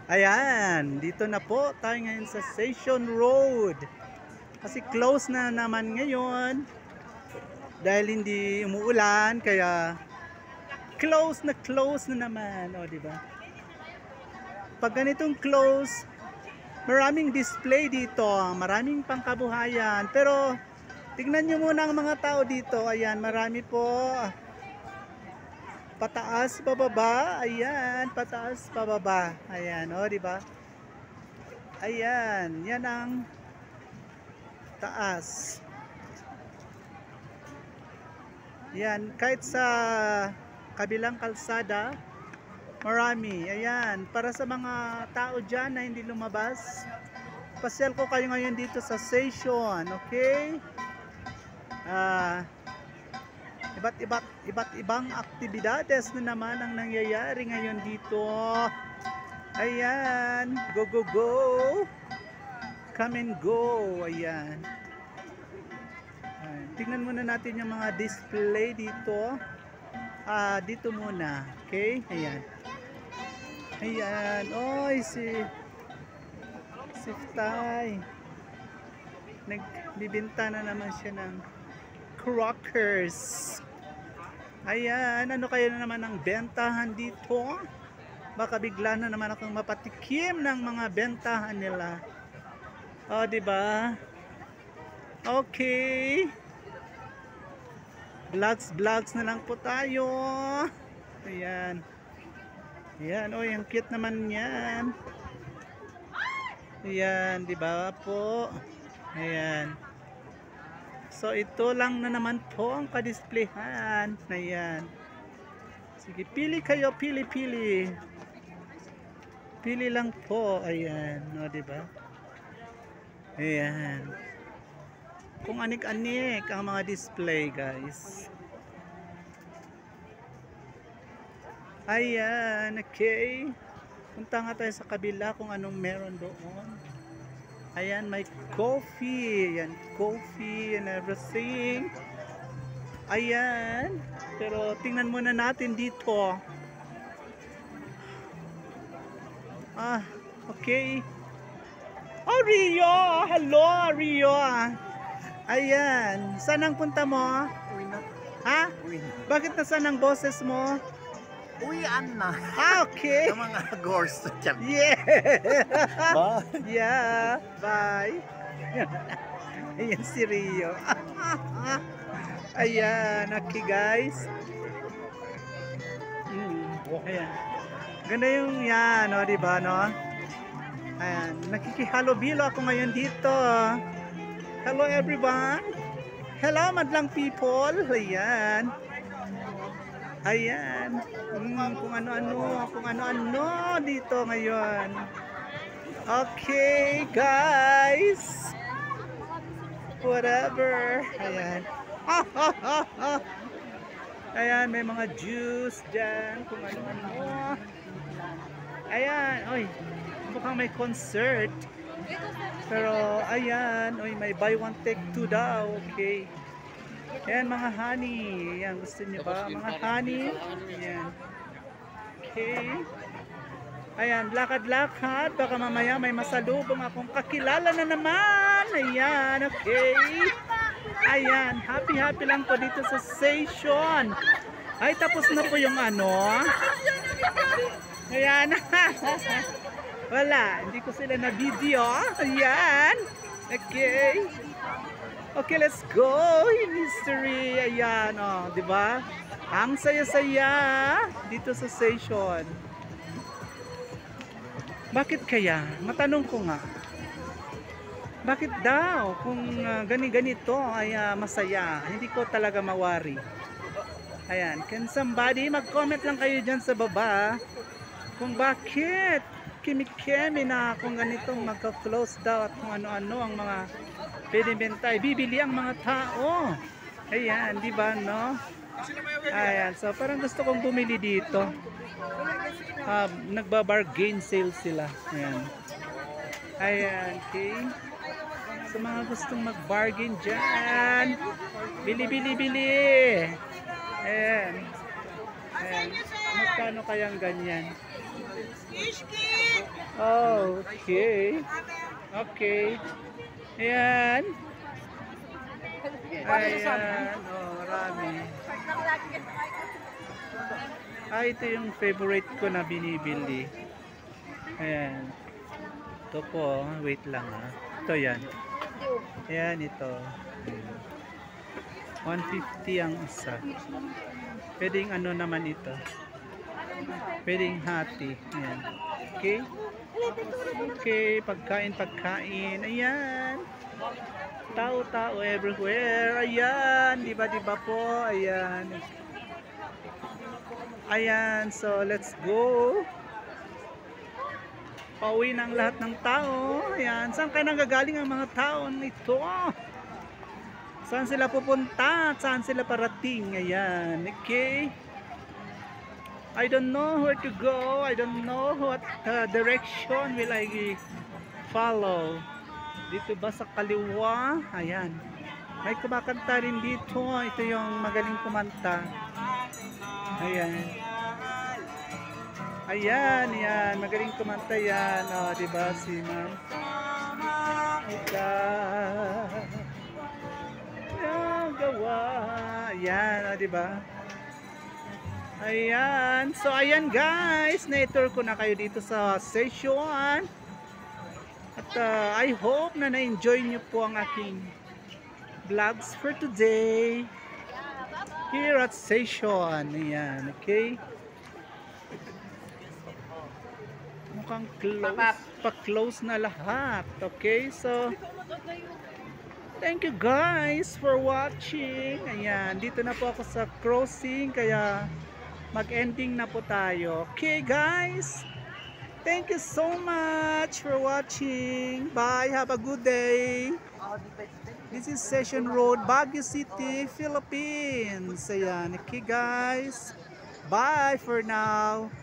Ayan, dito na po tayo ngayon sa Station Road. Kasi close na naman ngayon. Dahil hindi umuulan, kaya close na naman. O, di ba? Pag ganitong close, maraming display dito, maraming pangkabuhayan. Pero, tignan nyo muna ang mga tao dito. Ayan, marami po. Pataas, pababa. Ayan, pataas, pababa. Ayan, o, di ba? Ayan, yan ang taas. Yan, kahit sa kabilang kalsada, marami. Ayan, para sa mga tao dyan na hindi lumabas, pasyal ko kayo ngayon dito sa station, okay? Iba't ibang aktibidades na naman ang nangyayari ngayon dito. Ayan, go go go, come and go. Ayan, tingnan muna natin yung mga display dito. Dito muna, okay? Ayan, ayan, oy, si Tay nagbibenta na naman siya ng crackers. Ayan, ano kayo na naman ang bentahan dito? Baka bigla na naman akong mapatikim ng mga bentahan nila. O, di ba? Okay. Vlogs na lang po tayo. Ayan. Ayan, oh, yung cute naman yan. Ayan, di ba po? Ayan. So, ito lang na naman po ang kadisplayhan. Ayan. Sige, pili kayo, pili. Pili lang po. Ayan, o, diba? Ayan. Kung anik-anik ang mga display, guys. Ayan, okay. Punta nga tayo sa kabila kung anong meron doon. Ayan, may coffee. Ayan, coffee and everything. Ayan. Pero tingnan muna natin dito. Okay. Oh, Rio! Hello, Rio! Ayan. Saan ang punta mo? Uwi na. Ha? Uwi na. Bakit nasaan ang boses mo? Uwian na. Okay. Ng mga ghost. Yeah. Ba? Yeah. Bye. Ayan si Rio. Ayan. Okay, guys. Ayan. Ganda yung yan, no? Diba, no? Ayan. Nakikihalo-bilo ako ngayon dito. Hello, everyone. Hello, madlang people. Ayan. Ayan. Kung ano-ano dito ngayon. Okay, guys. Whatever. Ayan. Ayan, may mga juice dyan. Kung ano-ano. Ayan. Oy, mukhang may concert. Pero, ayan. Oy, may buy one take two daw. Okay. Ayan, mga honey. Ayan, gusto niyo ba? Mga honey. Ayan. Okay. Ayan, lakad-lakad. Baka mamaya may masalubong akong kakilala na naman. Ayan, okay. Ayan, happy lang po dito sa station. Ay, tapos na po yung ano. Ayan. Wala, hindi ko sila na video. Ayan. Okay. Okay, let's go. History. Ayan, oh, di ba? Ang saya-saya dito sa station. Bakit kaya? Matanong ko nga. Bakit daw kung ganito ay masaya? Hindi ko talaga mawari. Ayan, can somebody mag-comment lang kayo dyan sa baba kung bakit kimi-kimi na kung ganitong magka-close daw at kung ano-ano ang mga binibenta, bibili ang mga tao. Ayan, di ba, no? Ayan, so parang gusto kong bumili dito. Nagba-bargain sale sila. Ayan. Ayan, okay. Sa mga gustong mag-bargain dyan, bili. Ayan. Ayan. Magkano kayang ganyan? Okay. Okay. Ayan. Ayan. Oh, marami. Ito yung favorite ko na binibili. Ayan. Ito po. Wait lang ha. Ito yan. Ayan ito. Ayan. 150 ang isa. Pwedeng ano naman ito. Pwedeng hati. Ayan. Okay. Okay. Pagkain. Ayan. Tao everywhere. Ayan. Diba po? Ayan. Ayan. So, let's go. Pauwi na ang lahat ng tao. Ayan. Saan kayo nanggagaling ang mga tao nito? Saan sila pupunta? Saan sila parating? Ayan. Okay. I don't know where to go. I don't know what direction will I follow. Dito ba sa kaliwa? Ayan. May kumakanta rin dito. Ito yung magaling kumanta. Ayan. Ayan. Magaling kumanta yan. O, diba si Ma'am? Gawa. Ayan, diba? Ayan. So, ayan guys. Na-tour ko na kayo dito sa Szechuan. At I hope na na-enjoy nyo po ang aking vlogs for today. Here at Szechuan. Ayan, okay? Mukhang close. Pa-close na lahat. Okay, so thank you guys for watching. Ayan, dito na po ako sa crossing. Kaya mag-ending na po tayo. Okay guys? Thank you so much for watching. Bye. Have a good day. This is Session Road, Baguio City, Philippines. Ayan. Okay guys. Bye for now.